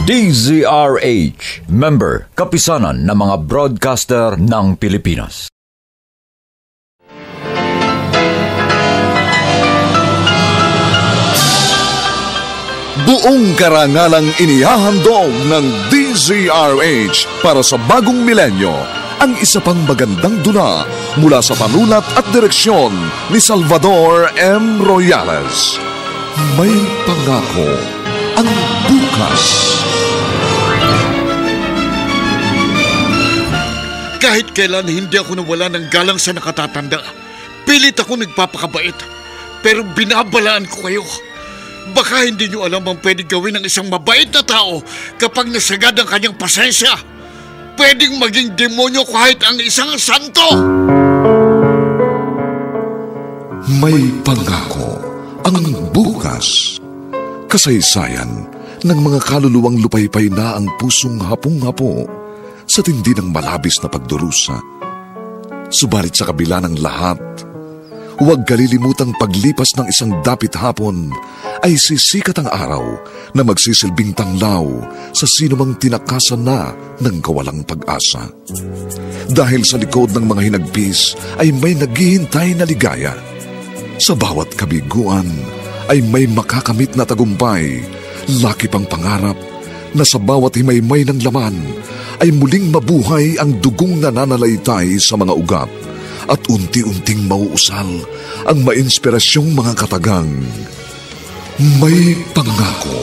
DZRH, member, kapisanan ng mga broadcaster ng Pilipinas. Buong karangalang inihahandog ng DZRH para sa bagong milenyo ang isa pang magandang dula mula sa panulat at direksyon ni Salvador M. Royales. May pangako ang bukas. Kahit kailan hindi ako nawala ng galang sa nakatatanda. Pilit ako nagpapakabait. Pero binabalaan ko kayo. Baka hindi nyo alam ang pwedeng gawin ng isang mabait na tao kapag nasagad ang kanyang pasensya. Pwedeng maging demonyo kahit ang isang santo. May pangako ang bukas. Kasaysayan ng mga kaluluwang lupaypay na ang pusong hapong-hapo sa tindi ng malabis na pagdurusa. Subalit sa kabila ng lahat, huwag kalilimutang paglipas ng isang dapit hapon ay sisikat ang araw na magsisilbing tanglaw sa sinumang tinakasan na ng kawalang pag-asa. Dahil sa likod ng mga hinagpis ay may naghihintay na ligaya. Sa bawat kabiguan ay may makakamit na tagumpay, laki pang pangarap na sa bawat himaymay ng laman ay muling mabuhay ang dugong nananalaytay sa mga ugat at unti-unting mauusal ang mainspirasyong mga katagang. May pangako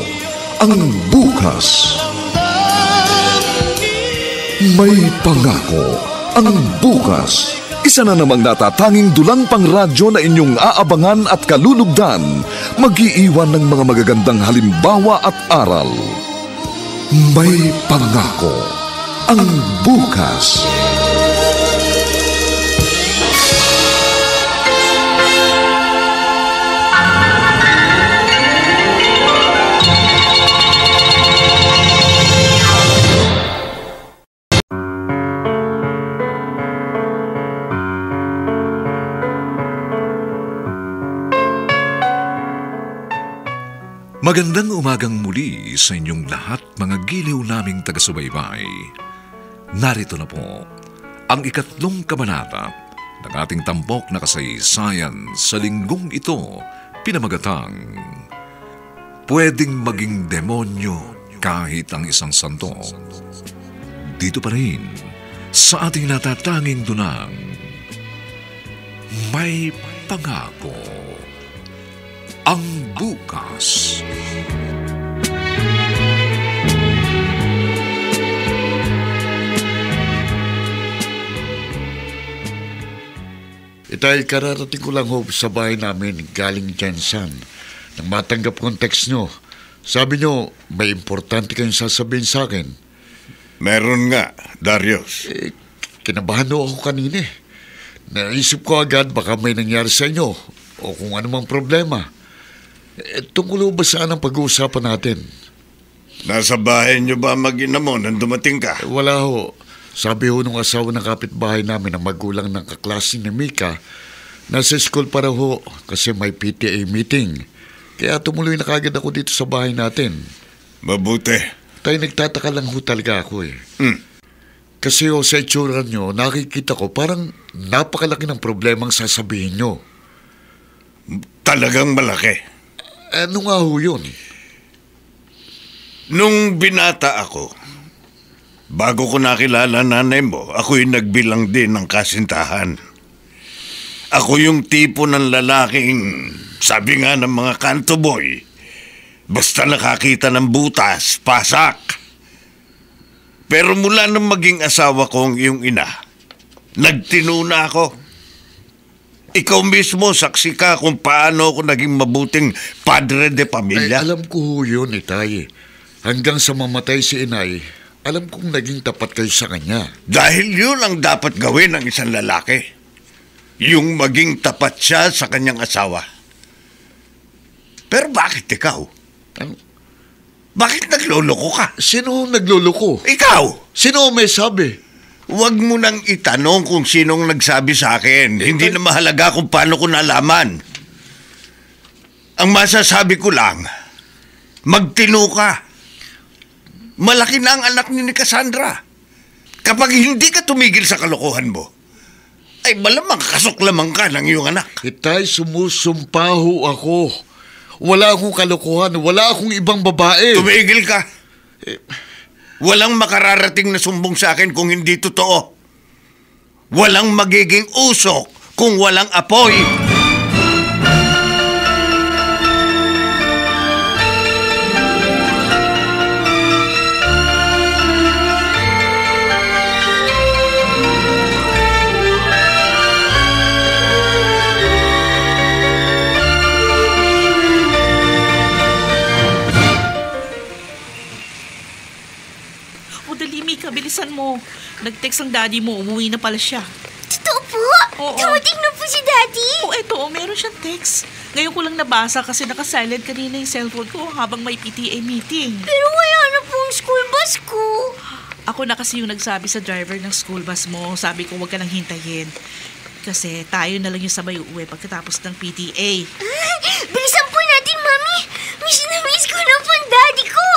ang bukas. May pangako ang bukas. Isa na namang natatanging dulang pangradyo na inyong aabangan at kalulugdan, mag-iiwan ng mga magagandang halimbawa at aral. May pangako ang bukas. Magandang umagang muli sa inyong lahat, mga giliw naming taga-subaybay. Narito na po ang ikatlong kabanata ng ating tampok na kasaysayan sa linggong ito, pinamagatang Pwedeng maging demonyo kahit ang isang santo. Dito pa rin sa ating natatanging dunang May Pangako ang bukas. Dahil kararating ko lang ho sa bahay namin galing Jensan. Nang matanggap kong text nyo, sabi nyo may importante kayong sasabihin sa akin. Meron nga, Darius. Kinabahan ho ako kanina. Naisip ko agad baka may nangyari sa inyo o kung anumang problema. Tungkol ba saan ang pag-uusapan natin? Nasa bahay niyo ba mag-ina mo nang dumating ka? Wala ho. Sabi ho nung asawa ng kapitbahay namin na magulang ng kaklase ni Mika, nasa school pa raw ho kasi may PTA meeting. Kaya tumuloy na kagad ako dito sa bahay natin. Mabuti. Tayo nagtataka lang ho talaga ako eh. Kasi ho sa itsura nyo, nakikita ko parang napakalaki ng problemang sasabihin nyo. Talagang malaki. Ano nga ho yun? Nung binata ako, bago ko nakilala nanay mo, ako'y nagbilang din ng kasintahan. Ako yung tipo ng lalaking, sabi nga ng mga kanto boy, basta nakakita ng butas, pasak. Pero mula nung maging asawa kong iyong ina, nagtinuna ako. Ikaw mismo, saksi ka kung paano ako naging mabuting padre de pamilya. Ay, alam ko ho yun, Itay. Hanggang sa mamatay si inay, alam kong naging tapat kayo sa kanya. Dahil yun ang dapat gawin ng isang lalaki. Yung maging tapat siya sa kanyang asawa. Pero bakit ikaw? Ano? Bakit nagloloko ka? Sino nagloloko? Ikaw! Sino may sabi? Huwag mo nang itanong kung sinong nagsabi sa akin. Hindi na mahalaga kung paano ko nalaman. Ang masasabi ko lang, magtino ka. Malaki na ang anak ni Cassandra. Kapag hindi ka tumigil sa kalokohan mo, ay malamang kasuklamang ka ng iyong anak. Itay, sumusumpaho ako. Wala akong kalokohan, wala akong ibang babae. Tumigil ka. Walang makararating na sumbong sa akin kung hindi totoo. Walang magiging usok kung walang apoy. Bilisan mo. Nag-text ang daddy mo, umuwi na pala siya. Totoo po? Oo. Dumating na po si daddy? Eto, meron siyang text. Ngayon ko lang nabasa kasi naka-silent kanina yung cellphone ko habang may PTA meeting. Pero wala na po ang school bus ko. Ako na kasi yung nagsabi sa driver ng school bus mo. Sabi ko huwag ka nang hintayin. Kasi tayo na lang yung sabay uuwi pagkatapos ng PTA. Bilisan po natin, Mami. Miss na miss ko na po ang daddy ko.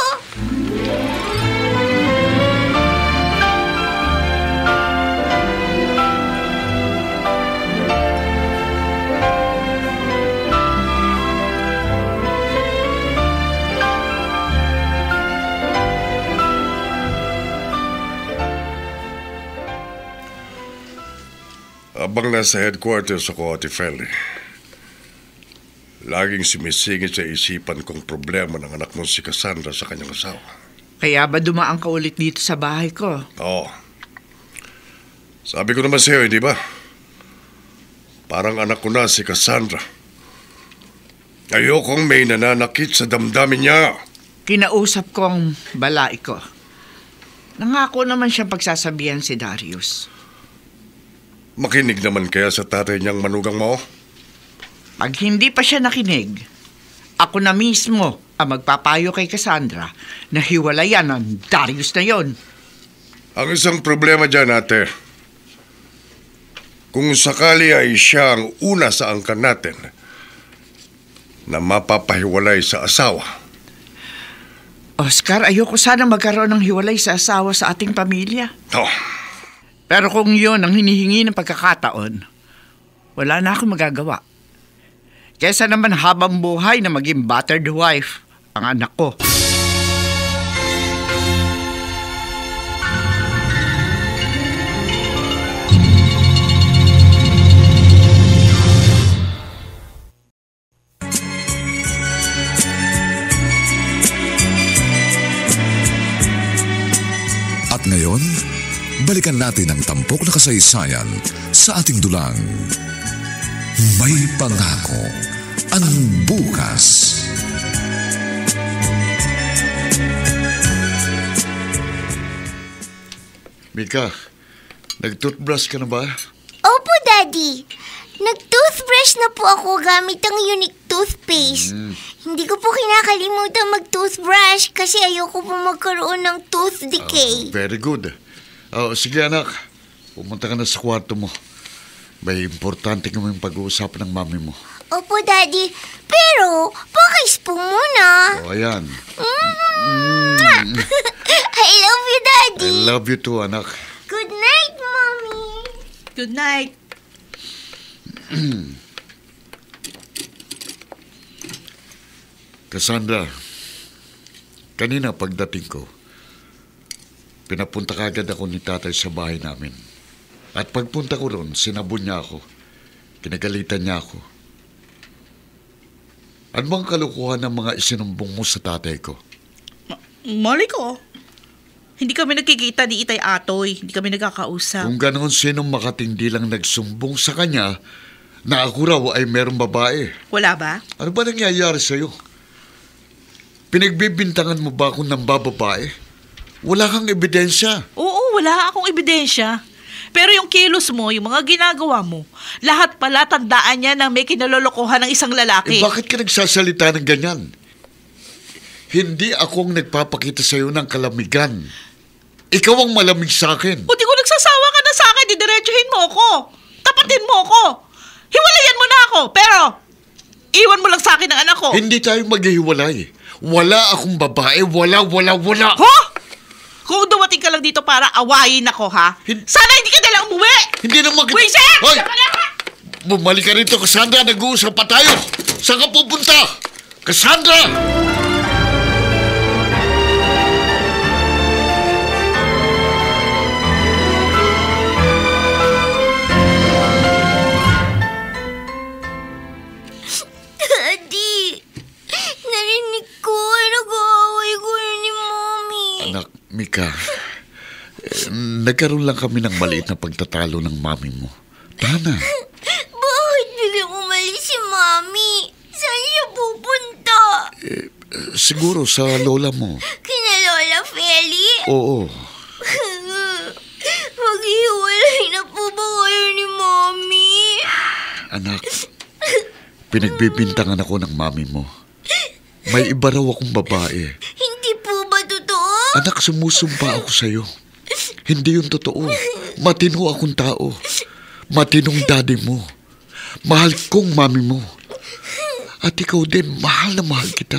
Habang nasa headquarters ako, Ate Feli, laging sumisingit sa isipan kong problema ng anak mo si Cassandra sa kanyang asawa. Kaya ba dumaan ka ulit dito sa bahay ko? Oo. Sabi ko naman sa'yo, hindi ba? Parang anak ko na si Cassandra. Ayokong may nananakit sa damdamin niya. Kinausap ko ang balai ko. Nangako naman siyang pagsasabihan si Darius. Makinig naman kaya sa tatay niyang manugang mo? Pag hindi pa siya nakinig, ako na mismo ang magpapayo kay Cassandra na hiwalayan ang Darius na yon. Ang isang problema dyan, ate, kung sakali ay siya ang una sa angkan natin na mapapahiwalay sa asawa. Oscar, ayoko sana magkaroon ng hiwalay sa asawa sa ating pamilya. Oh. Pero kung yun ang hinihingi ng pagkakataon, wala na akong magagawa. Kesa naman habang buhay na maging battered wife ang anak ko. At ngayon, balikan natin ang tampok na kasaysayan sa ating dulang. May pangako ang bukas. Mika, nag-toothbrush ka na ba? Opo, Daddy. Nag-toothbrush na po ako gamit ang unique toothpaste. Hindi ko po kinakalimutan mag-toothbrush kasi ayoko po magkaroon ng tooth decay. Very good. Sige anak, pumunta ka na sa kwarto mo. May importante kami pag-uusapan ng mami mo. Opo, Daddy. Pero, pakis po muna. Ayan. I love you, Daddy. I love you too, anak. Good night, Mommy. Good night. Cassandra, kanina pagdating ko, pinapunta kagad ako ni tatay sa bahay namin. At pagpunta ko ron, sinabon niya ako. Kinagalitan niya ako. Ano bang kalukuhan ng mga isinumbong mo sa tatay ko? Mali ko. Hindi kami nagkikita ni Itay Atoy. Hindi kami nagkakausap. Kung ganoon, sinong makatindi lang nagsumbong sa kanya na ako raw ay merong babae? Wala ba? Ano ba nangyayari sa'yo? Pinagbibintangan mo ba akong nambababae? Wala kang ebidensya. Oo, wala akong ebidensya. Pero yung kilos mo, yung mga ginagawa mo, lahat pala tandaan niya na may kinalolokohan ng isang lalaki. Bakit ka nagsasalita ng ganyan? Hindi akong nagpapakita sa'yo ng kalamigan. Ikaw ang malamig sa akin. Buti ko nagsasawa ka na sa akin, didiretsuhin mo ako. Tapatin mo ako. Hiwalayan mo na ako, pero iwan mo lang sa akin ang anak ko. Hindi tayo maghihiwalay. Wala akong babae. Wala. Ha? Kung dumating ka lang dito para awayin ako, ha? Sana hindi ka nalang umuwi! Hindi naman kita... Wisit! Hoy! Bumalik ka rito, Cassandra. Nag-uusap pa tayo. Saan ka pupunta? Cassandra! Daddy, narinig ko. Nag-aaway ko ni Mommy. Anak, Mika, nagkaroon lang kami ng maliit na pagtatalo ng mami mo. Tana. Bakit biglang umalis si Mommy? Saan siya pupunta? Siguro sa lola mo. Kina Lola Feli? Oo. Maghiwalay na po ba kayo ni Mommy? Anak, pinagbibintangan ako ng mami mo. May iba raw akong babae. Hindi po ba totoo? Anak, sumusumpa ako sa'yo. Hindi yun totoo. Matino akong tao. Matinong daddy mo. Mahal kong mami mo. At ikaw din, mahal na mahal kita.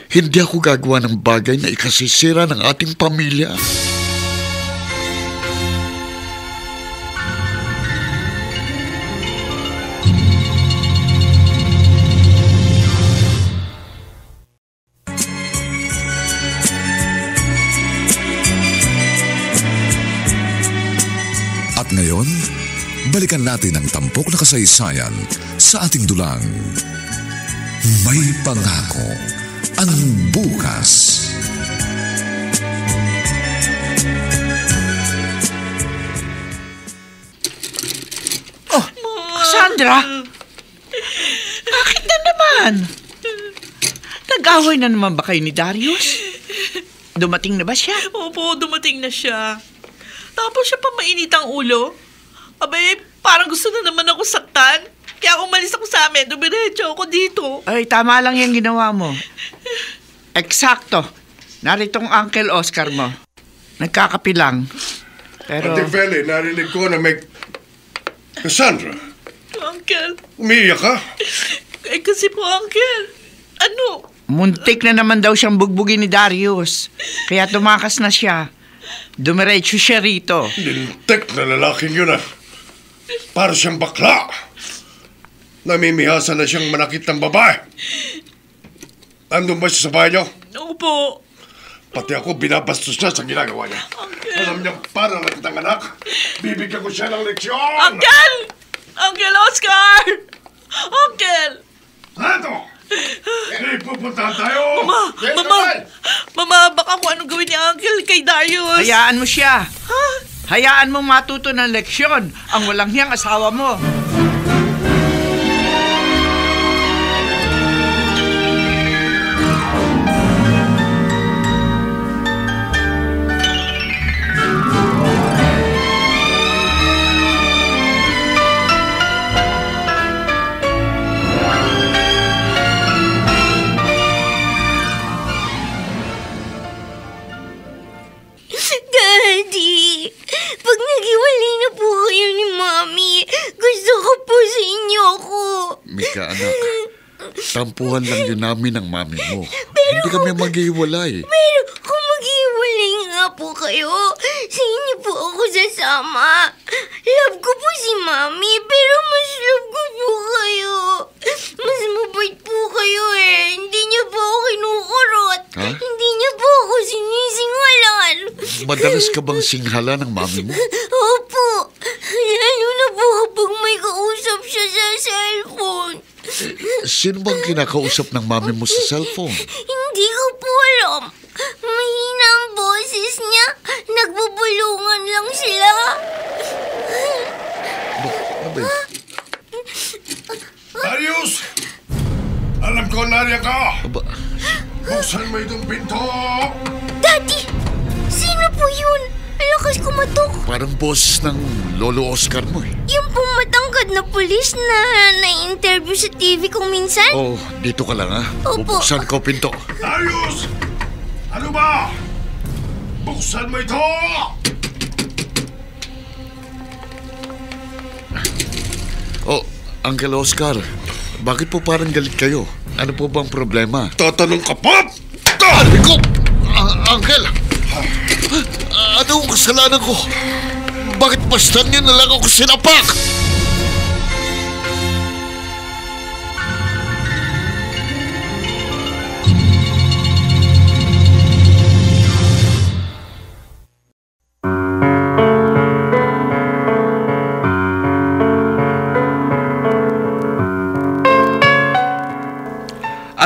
Hindi ako gagawa ng bagay na ikasisira ng ating pamilya. At ngayon, balikan natin ang tampok na kasaysayan sa ating dulang. May pangako ang bukas. Oh, Cassandra! Bakit na naman? Nag-away na naman ba kayo ni Darius? Dumating na ba siya? Opo, dumating na siya. Tapos siya pa mainit ang ulo. Abay, parang gusto na naman ako saktan. Kaya umalis ako sa amin, dumiretso ako dito. Ay, tama lang yung ginawa mo. Eksakto. Narito ang Uncle Oscar mo. Nagkakapi lang. Pero... Ate Feli, narinig ko na may... Cassandra, Uncle, umiiyak ka? kasi po, Uncle. Ano? muntik na naman daw siyang bugbugin ni Darius. Kaya tumakas na siya. Dumiretso siya rito. Lintik na lalaking yun ah. Para siyang bakla. Namimihasan na siyang manakit ng babae. Andun ba siya sa bahay niyo? Opo. Pati ako binabastos niya sa ginagawa niya. Uncle. Alam niya, para na kitang anak, bibigyan ko siya ng leksyon! Uncle! Uncle Oscar! Uncle! Reto! Hindi pupuntahan tayo! Mama, baka kung anong gawin ni Uncle kay Darius. Hayaan mo siya. Hayaan mo matuto ng leksyon ang walang hiyang asawa mo. Daddy, pag naghiwalay na po kayo ni Mommy, gusto ko po sa inyo ako. Mika, anak, tampuhan lang din namin ng mami mo. Hindi kami maghiwalay. Pero kung maghiwalay nga po kayo, sa inyo po ako sasama. Love ko po si Mommy, pero mas love ko po kayo. Mas mabait po kayo eh. Hindi niyo po ako kinukurot. Ha? Hindi niyo po ako sinisingalan. Madalas ka bang singhala ng mami mo? Opo. Lalo na po kapag may kausap siya sa cellphone. Sino bang kinakausap ng mami mo sa cellphone? Hindi ko po alam. Mahina ang boses niya. Nagbubulungan lang sila. Abay, Darius! Alam ko nariyan ka! aba, Buksan mo itong pinto! Daddy! Sino po yun? Ang lakas kumatok. parang boss ng Lolo Oscar mo eh. Yung pong matangkad na pulis na na-interview sa TV kung minsan? Oh, dito ka lang ha. Opo. Bubuksan ko pinto. Darius! Ano ba? Buksan mo ito! Oh, Uncle Oscar, bakit po parang galit kayo? Ano po bang problema? Tatanong ka pa! Sabi ko! Uncle! Ano ang kasalanan ko? Bakit basta niyo na lang ako sinapak?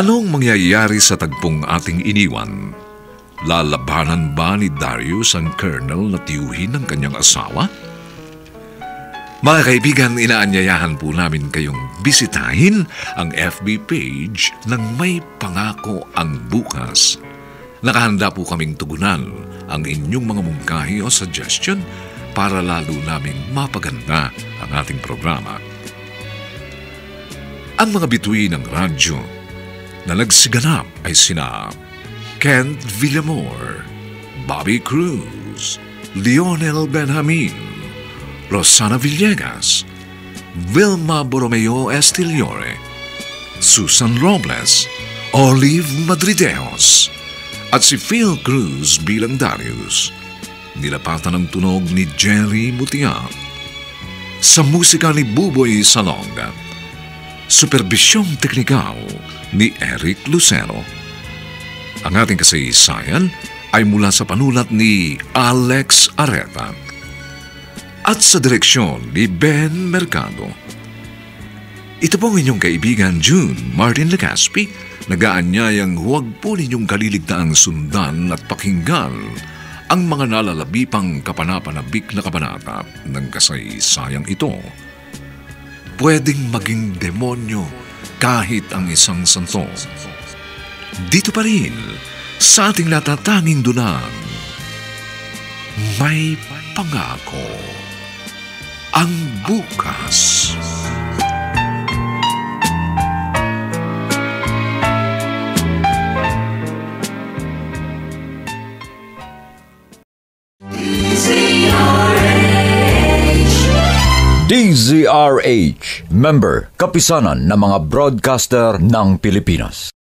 Anong mangyayari sa tagpong ating iniwan? Lalabanan ba ni Darius ang Colonel na tiyuhin ng kanyang asawa? Mga kaibigan, inaanyayahan po namin kayong bisitahin ang FB page ng May Pangako ang Bukas. Nakahanda po kaming tugunan ang inyong mga mungkahi o suggestion para lalo naming mapaganda ang ating programa. Ang mga bituin ng radyo na nagsiganap ay sina Kent Villamor, Bobby Cruz, Lionel Benjamin, Rosana Villegas, Vilma Borromeo Estiliore, Susan Robles, Olive Madrideos, at si Phil Cruz bilang Darius. Nilapatan ang tunog ni Jerry Mutia. Sa musika ni Buboy Salonga. Superbisyong teknikal ni Eric Lucero. Ang ating kasaysayan ay mula sa panulat ni Alex Areta at sa direksyon ni Ben Mercado. Ito po ang inyong kaibigan June Martin Legaspi, nag-aanyayang huwag po ninyong kaliligtaang sundan at pakinggan ang mga nalalabipang kapanapanabik na kabanata ng kasaysayang ito. Pwedeng maging demonyo kahit ang isang santo. Dito pa rin sa ating natatanging dunang, May Pangako ang Bukas. DZRH, member, kapisanan ng mga broadcaster ng Pilipinas.